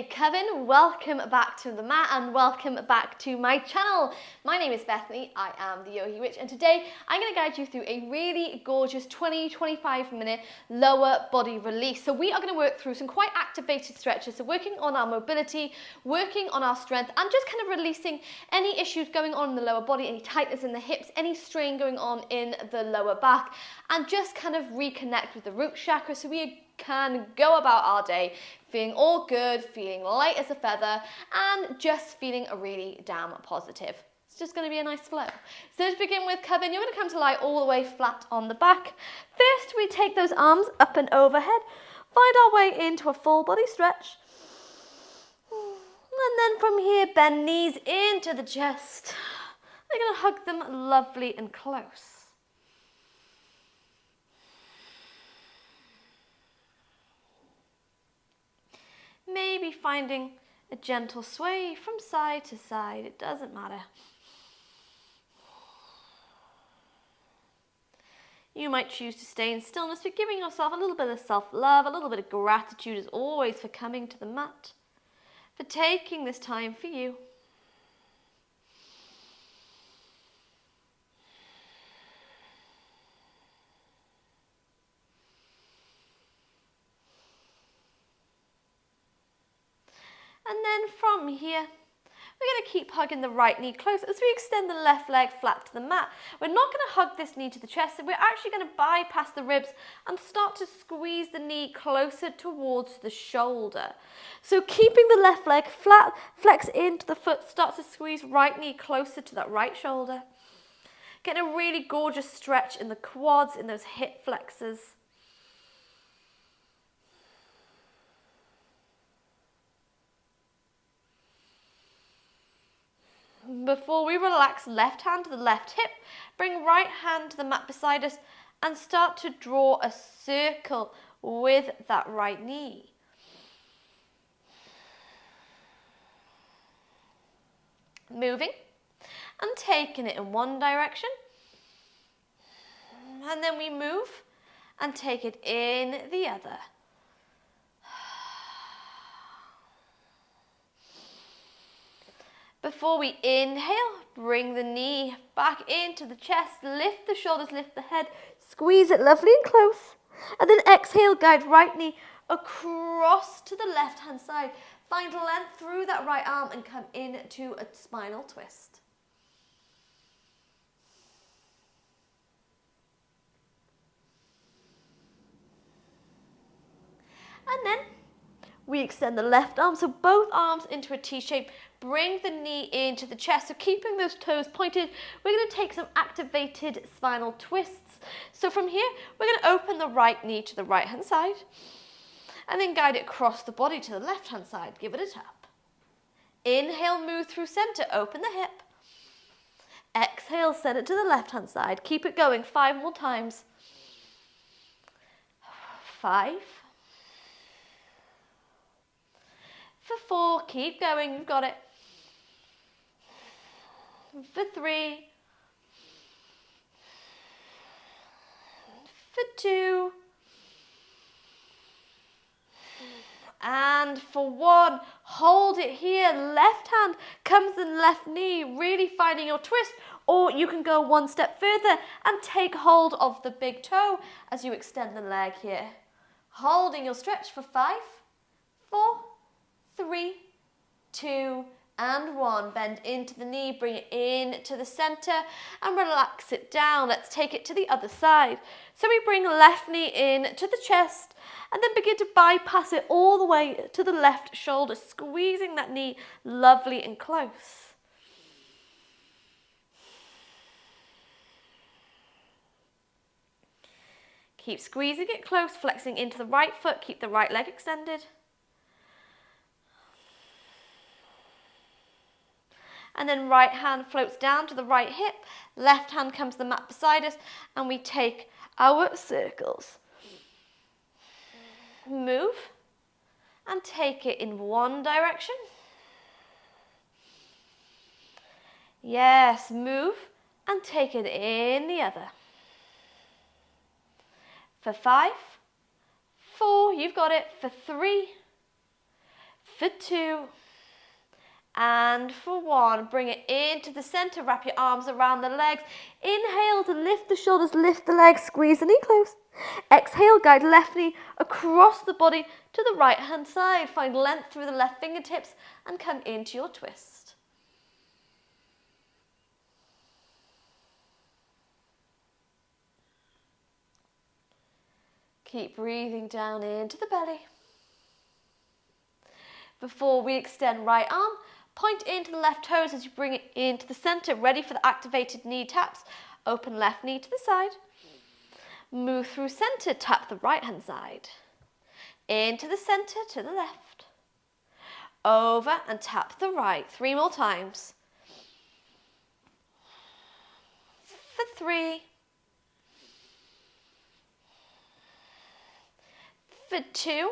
Hey Coven, welcome back to the mat and welcome back to my channel. My name is Bethany, I am the Yogi Witch, and today I'm going to guide you through a really gorgeous 20-25 minute lower body release. So we are going to work through some quite activated stretches, so working on our mobility, working on our strength, and just kind of releasing any issues going on in the lower body, any tightness in the hips, any strain going on in the lower back, and just kind of reconnect with the root chakra so we can go about our day feeling all good, feeling light as a feather, and just feeling really damn positive. It's just going to be a nice flow. So to begin with, Coven, you're going to come to lie all the way flat on the back. First, we take those arms up and overhead, find our way into a full body stretch. And then from here, bend knees into the chest. We're going to hug them lovely and close. Maybe finding a gentle sway from side to side, it doesn't matter. You might choose to stay in stillness, but giving yourself a little bit of self-love, a little bit of gratitude as always for coming to the mat, for taking this time for you. And then from here, we're going to keep hugging the right knee close as we extend the left leg flat to the mat. We're not going to hug this knee to the chest, so we're actually going to bypass the ribs and start to squeeze the knee closer towards the shoulder. So keeping the left leg flat, flex into the foot, start to squeeze right knee closer to that right shoulder. Getting a really gorgeous stretch in the quads, in those hip flexors. Before we relax, left hand to the left hip, bring right hand to the mat beside us and start to draw a circle with that right knee. Moving and taking it in one direction. And then we move and take it in the other. Before we inhale, bring the knee back into the chest, lift the shoulders, lift the head, squeeze it lovely and close. And then exhale, guide right knee across to the left-hand side. Find length through that right arm and come into a spinal twist. And then we extend the left arm, so both arms into a T shape. Bring the knee into the chest, so keeping those toes pointed, we're going to take some activated spinal twists. So from here, we're going to open the right knee to the right hand side, and then guide it across the body to the left hand side. Give it a tap. Inhale, move through center, open the hip. Exhale, send it to the left hand side. Keep it going, 5 more times. 5. For 4, keep going, you've got it. For 3, for 2, and for 1. Hold it here. Left hand comes in left knee, really finding your twist, or you can go one step further and take hold of the big toe as you extend the leg here. Holding your stretch for 5, 4, 3, 2, and 1. Bend into the knee, bring it in to the center and relax it down. Let's take it to the other side. So we bring left knee in to the chest and then begin to bypass it all the way to the left shoulder, squeezing that knee lovely and close. Keep squeezing it close, flexing into the right foot, keep the right leg extended. And then right hand floats down to the right hip, left hand comes to the mat beside us, and we take our circles. Move and take it in one direction. Yes, move and take it in the other. For 5, 4, you've got it. For 3, for 2, and for 1. Bring it into the center. Wrap your arms around the legs. Inhale to lift the shoulders, lift the legs, squeeze the knee close. Exhale, guide left knee across the body to the right hand side. Find length through the left fingertips and come into your twist. Keep breathing down into the belly. Before we extend right arm, point into the left toes as you bring it into the center, ready for the activated knee taps. Open left knee to the side. Move through center, tap the right hand side. Into the center to the left. Over and tap the right. 3 more times. For 3. For 2.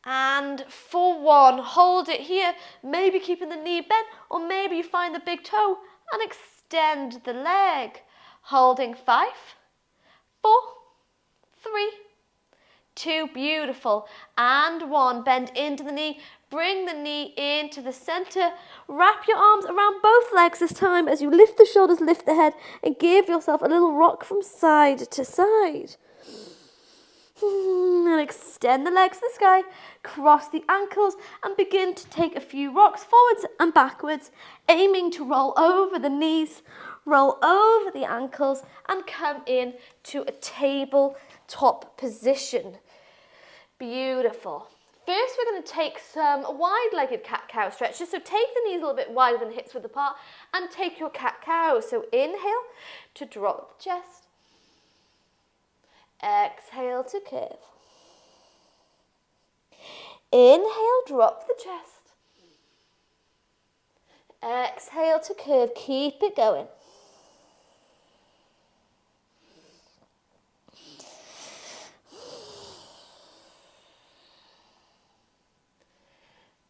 And for 1. Hold it here, maybe keeping the knee bent, or maybe you find the big toe and extend the leg. Holding 5, 4, 3, 2, beautiful, and 1. Bend into the knee, bring the knee into the center. Wrap your arms around both legs this time as you lift the shoulders, lift the head, and give yourself a little rock from side to side. And extend the legs to the sky, cross the ankles, and begin to take a few rocks forwards and backwards, aiming to roll over the knees, roll over the ankles, and come in to a tabletop position. Beautiful. First, we're going to take some wide-legged cat-cow stretches. So take the knees a little bit wider than hips width apart and take your cat-cow. So inhale to drop the chest. Exhale to curve. Inhale, drop the chest. Exhale to curve. Keep it going.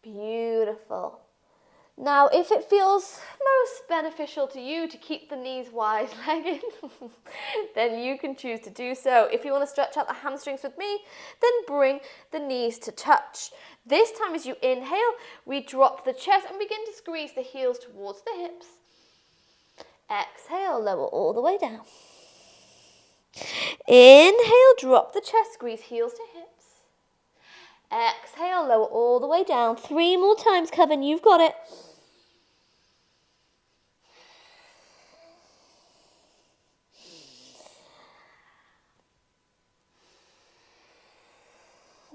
Beautiful. Now, if it feels most beneficial to you to keep the knees wide-legged, then you can choose to do so. If you want to stretch out the hamstrings with me, then bring the knees to touch. This time as you inhale, we drop the chest and begin to squeeze the heels towards the hips. Exhale, lower all the way down. Inhale, drop the chest, squeeze heels to hips. Exhale, lower all the way down. 3 more times, Coven, you've got it.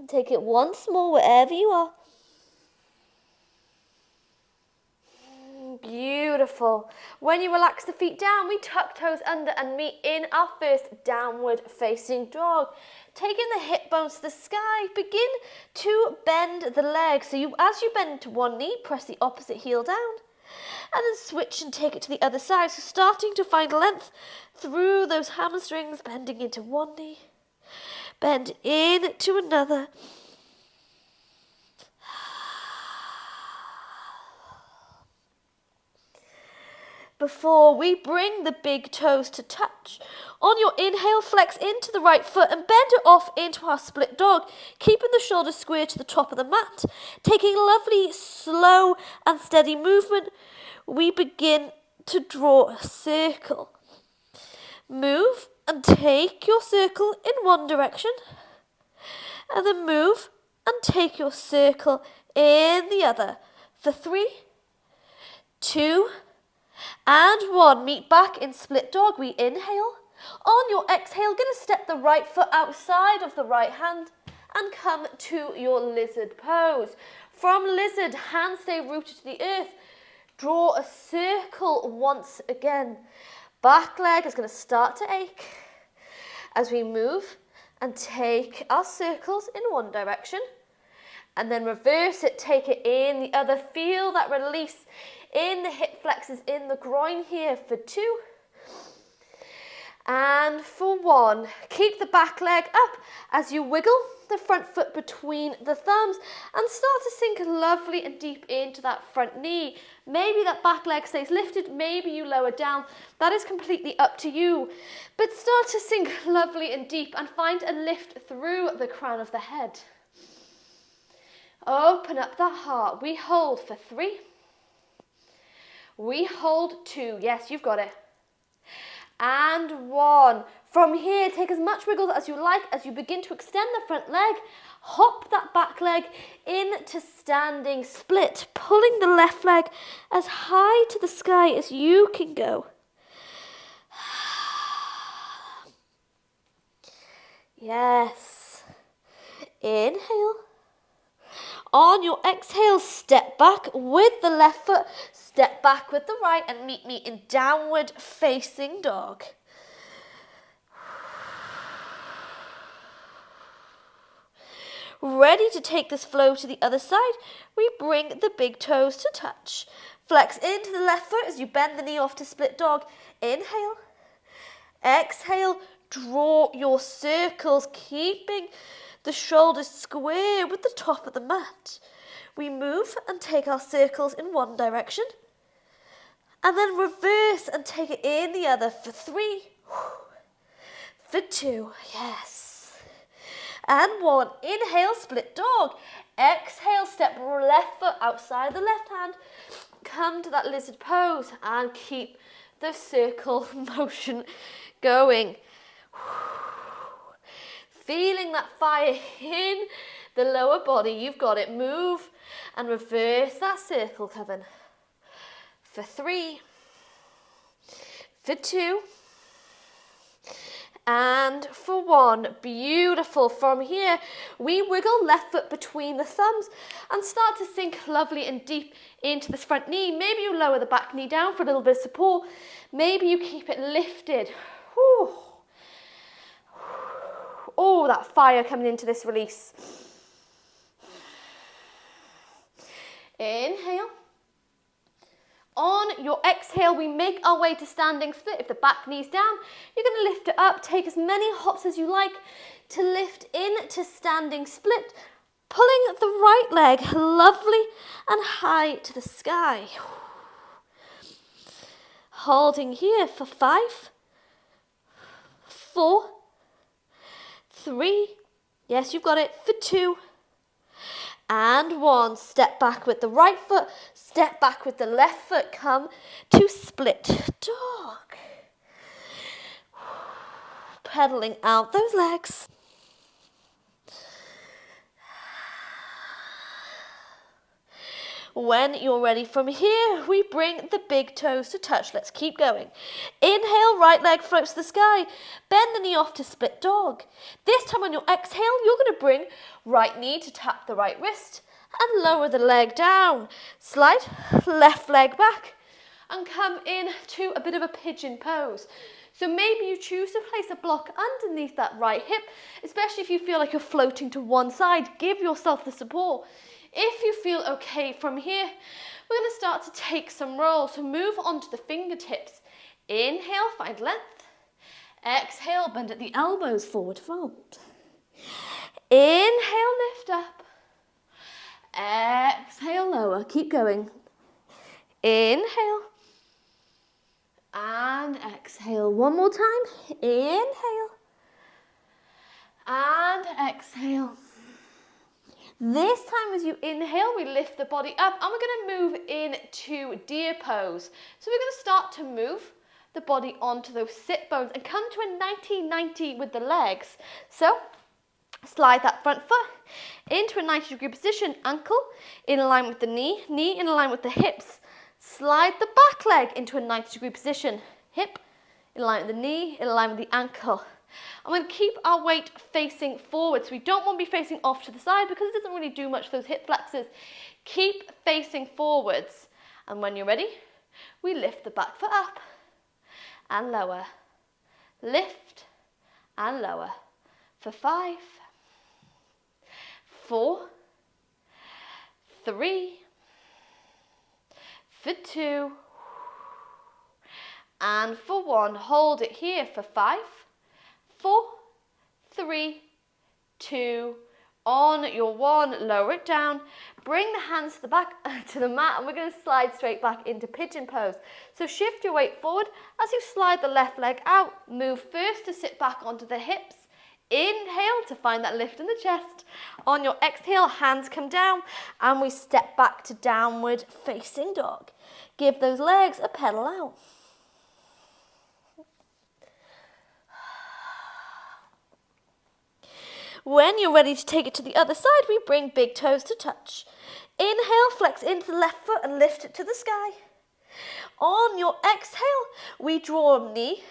Take it once more wherever you are. Beautiful. When you relax the feet down, we tuck toes under and meet in our first downward facing dog. Taking the hip bones to the sky, begin to bend the legs. So as you bend to one knee, press the opposite heel down. And then switch and take it to the other side. So starting to find length through those hamstrings, bending into one knee. Bend in to another. Before we bring the big toes to touch. On your inhale, flex into the right foot and bend it off into our split dog, keeping the shoulders squared to the top of the mat. Taking a lovely, slow and steady movement, we begin to draw a circle. Move and take your circle in one direction, and then move and take your circle in the other. For 3, 2, and 1. Meet back in split dog. We inhale. On your exhale, going to step the right foot outside of the right hand and come to your lizard pose. From lizard, hands stay rooted to the earth. Draw a circle once again. Back leg is going to start to ache as we move and take our circles in one direction and then reverse it, take it in the other. Feel that release in the hip flexors, in the groin here for 2 and for 1. Keep the back leg up as you wiggle the front foot between the thumbs and start to sink lovely and deep into that front knee. Maybe that back leg stays lifted, maybe you lower down. That is completely up to you. But start to sink lovely and deep and find a lift through the crown of the head. Open up that heart. We hold for 3. We hold 2. Yes, you've got it. And 1. From here, take as much wiggle as you like as you begin to extend the front leg. Hop that back leg into standing split, pulling the left leg as high to the sky as you can go. Yes. Inhale. On your exhale, step back with the left foot, step back with the right, and meet me in downward facing dog. Ready to take this flow to the other side, we bring the big toes to touch. Flex into the left foot as you bend the knee off to split dog. Inhale. Exhale, draw your circles, keeping the shoulders square with the top of the mat. We move and take our circles in one direction, and then reverse and take it in the other for 3, for 2, yes. And 1, inhale, split dog. Exhale, step left foot outside the left hand. Come to that lizard pose and keep the circle motion going. Feeling that fire in the lower body. You've got it. Move and reverse that circle, Coven. For 3, for 2, and for 1. Beautiful. From here, we wiggle left foot between the thumbs and start to sink lovely and deep into this front knee. Maybe you lower the back knee down for a little bit of support. Maybe you keep it lifted. Whew. Oh, that fire coming into this release. Inhale. On your exhale, we make our way to standing split. If the back knee's down, you're going to lift it up. Take as many hops as you like to lift into standing split. Pulling the right leg lovely and high to the sky. Holding here for 5, 4, 3, yes, you've got it, for 2, and 1. Step back with the right foot, step back with the left foot, come to split dog. Pedaling out those legs. When you're ready from here, we bring the big toes to touch. Let's keep going. Inhale, right leg floats to the sky. Bend the knee off to split dog. This time on your exhale, you're going to bring right knee to tap the right wrist and lower the leg down. Slide left leg back and come into a bit of a pigeon pose. So maybe you choose to place a block underneath that right hip, especially if you feel like you're floating to one side. Give yourself the support. If you feel okay from here, we're going to start to take some rolls. So move onto the fingertips. Inhale, find length. Exhale, bend at the elbows, forward fold. Inhale, lift up. Exhale, lower. Keep going. Inhale. And exhale. One more time. Inhale. And exhale. This time as you inhale, we lift the body up and we're going to move into deer pose. So we're going to start to move the body onto those sit bones and come to a 90-90 with the legs. So slide that front foot into a 90-degree position, ankle in line with the knee, knee in line with the hips. Slide the back leg into a 90-degree position, hip in line with the knee, in line with the ankle. I'm going to keep our weight facing forward. So we don't want to be facing off to the side because it doesn't really do much for those hip flexors. Keep facing forwards. And when you're ready, we lift the back foot up and lower. Lift and lower. For 5, 4, 3, for 2, and for 1. Hold it here for 5, 4, 3, 2, on your 1, lower it down, bring the hands to the back, to the mat, and we're going to slide straight back into pigeon pose. So shift your weight forward as you slide the left leg out, move first to sit back onto the hips, Inhale to find that lift in the chest. On your exhale, hands come down and we step back to downward facing dog. Give those legs a pedal out. When you're ready to take it to the other side, we bring big toes to touch. Inhale, flex into the left foot and lift it to the sky. On your exhale, we draw a knee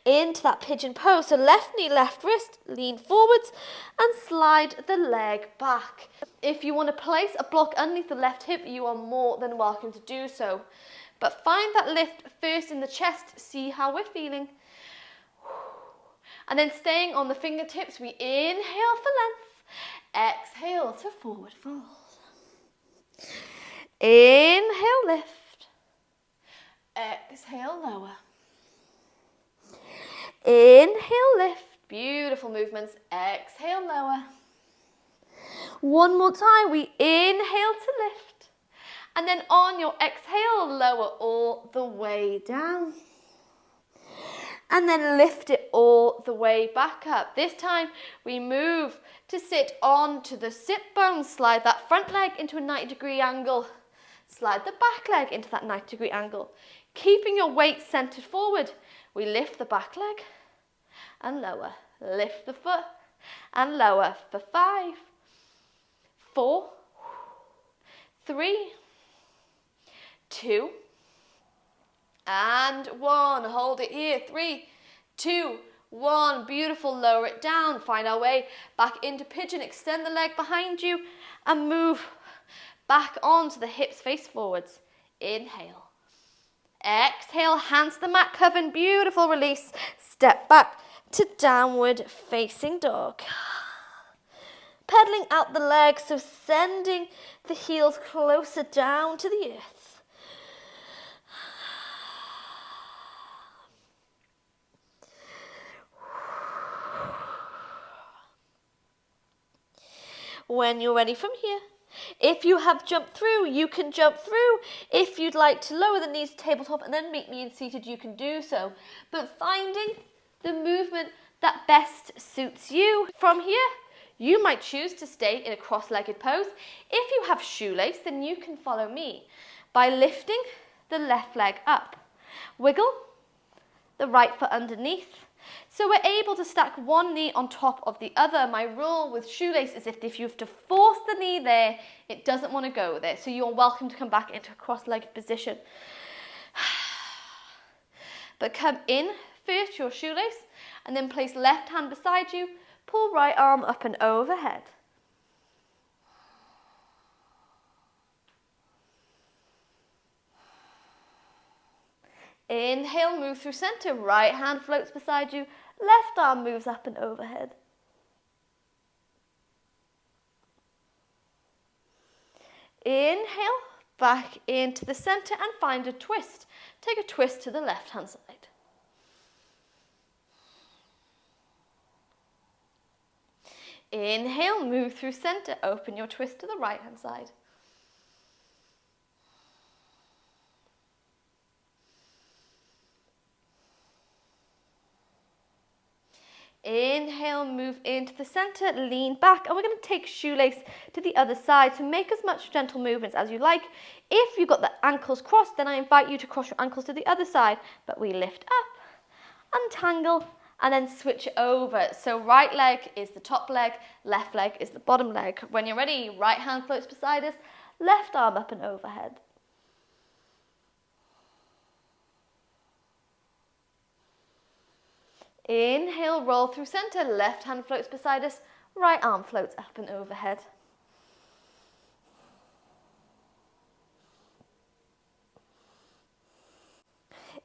into that pigeon pose. So left knee, left wrist, lean forwards and slide the leg back. If you want to place a block underneath the left hip, you are more than welcome to do so. But find that lift first in the chest, see how we're feeling. And then staying on the fingertips, we inhale for length, exhale to forward fold. Inhale, lift, exhale, lower. Inhale, lift, beautiful movements, exhale, lower. One more time, we inhale to lift, and then on your exhale, lower all the way down. And then lift it all the way back up. This time we move to sit onto the sit bone. Slide that front leg into a 90-degree angle. Slide the back leg into that 90-degree angle. Keeping your weight centered forward, we lift the back leg and lower. Lift the foot and lower for 5, 4, 3, 2, and 1. Hold it here. 3, 2, 1. Beautiful. Lower it down. Find our way back into pigeon. Extend the leg behind you and move back onto the hips face forwards. Inhale. Exhale. Hands to the mat. Coven. Beautiful. Release. Step back to downward facing dog. Pedaling out the legs, so sending the heels closer down to the earth. When you're ready from here, if you have jumped through, you can jump through. If you'd like to lower the knees to tabletop and then meet me in seated, you can do so. But finding the movement that best suits you. From here, you might choose to stay in a cross-legged pose. If you have shoelace, then you can follow me by lifting the left leg up. Wiggle the right foot underneath. So we're able to stack one knee on top of the other. My rule with shoelace is if you have to force the knee there, it doesn't want to go there. So you're welcome to come back into a cross-legged position. But come in first, your shoelace, and then place left hand beside you. Pull right arm up and overhead. Inhale, move through center. Right hand floats beside you. Left arm moves up and overhead. Inhale, back into the center and find a twist. Take a twist to the left hand side. Inhale, move through center. Open your twist to the right hand side. Inhale, move into the center, lean back, and we're going to take shoelace to the other side. So make as much gentle movements as you like. If you've got the ankles crossed, then I invite you to cross your ankles to the other side. But we lift up, untangle, and then switch over. So right leg is the top leg, left leg is the bottom leg. When you're ready, right hand floats beside us, left arm up and overhead. Inhale, roll through center, left hand floats beside us, right arm floats up and overhead.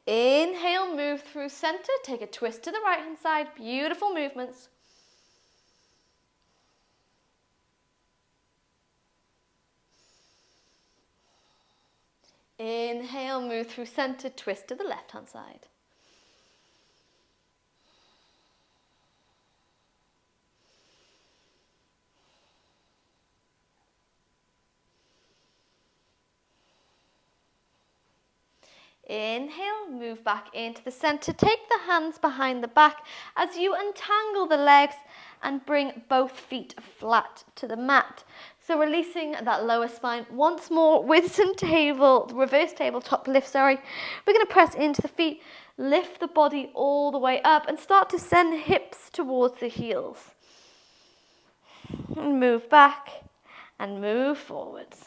Inhale, move through center, take a twist to the right hand side, beautiful movements. Inhale, move through center, twist to the left hand side. Inhale, move back into the center. Take the hands behind the back as you untangle the legs and bring both feet flat to the mat. So releasing that lower spine once more with some reverse tabletop lift, We're going to press into the feet, lift the body all the way up and start to send hips towards the heels. And move back and move forwards.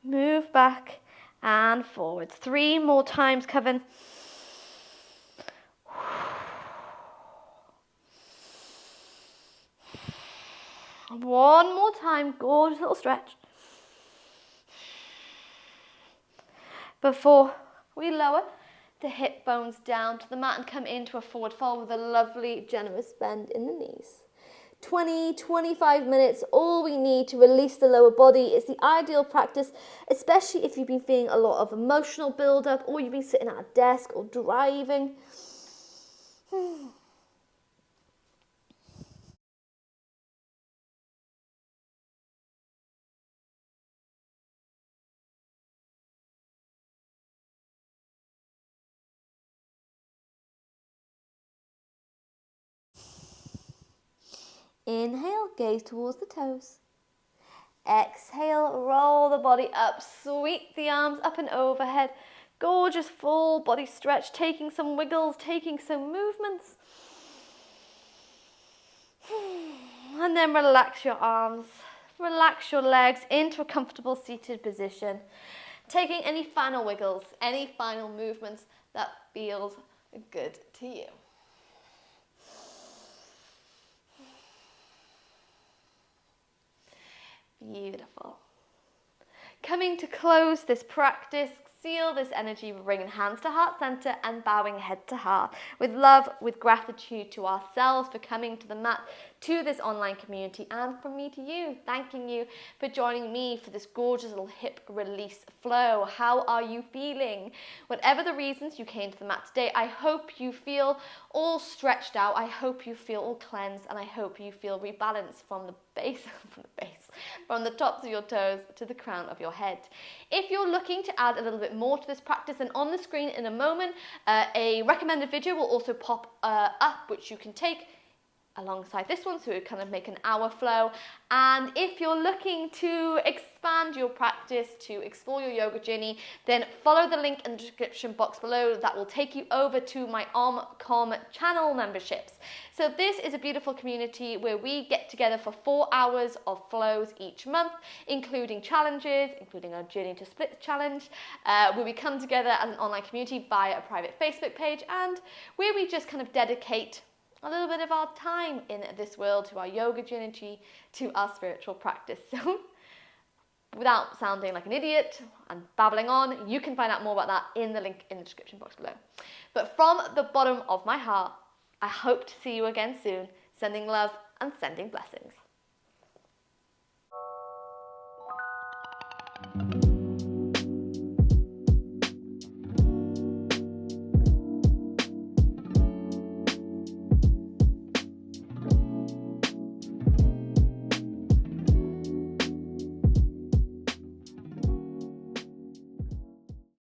Move back and forwards. 3 more times, Coven. One more time, gorgeous little stretch. Before we lower the hip bones down to the mat and come into a forward fold with a lovely, generous bend in the knees. 20-25 minutes, all we need to release the lower body. Is the ideal practice, especially if you've been feeling a lot of emotional build-up or you've been sitting at a desk or driving. Inhale, gaze towards the toes. Exhale, roll the body up, sweep the arms up and overhead. Gorgeous full body stretch, taking some wiggles, taking some movements. And then relax your arms, relax your legs into a comfortable seated position. Taking any final wiggles, any final movements that feels good to you. Beautiful. Coming to close this practice, seal this energy, bringing hands to heart center and bowing head to heart with love, with gratitude to ourselves for coming to the mat, to this online community, and from me to you, thanking you for joining me for this gorgeous little hip release flow. How are you feeling? Whatever the reasons you came to the mat today, I hope you feel all stretched out. I hope you feel all cleansed, and I hope you feel rebalanced from the from the tops of your toes to the crown of your head. If you're looking to add a little bit more to this practice, then on the screen in a moment, a recommended video will also pop up, which you can take alongside this one, so it kind of make an hour flow. And if you're looking to expand your practice, to explore your yoga journey, then follow the link in the description box below. That will take you over to my OmCom channel memberships. So this is a beautiful community where we get together for 4 hours of flows each month, including challenges, including our Journey to Split challenge, where we come together as an online community via a private Facebook page, and where we just kind of dedicate a little bit of our time in this world to our yoga journey, to our spiritual practice. So without sounding like an idiot and babbling on, you can find out more about that in the link in the description box below. But from the bottom of my heart, I hope to see you again soon, sending love and sending blessings.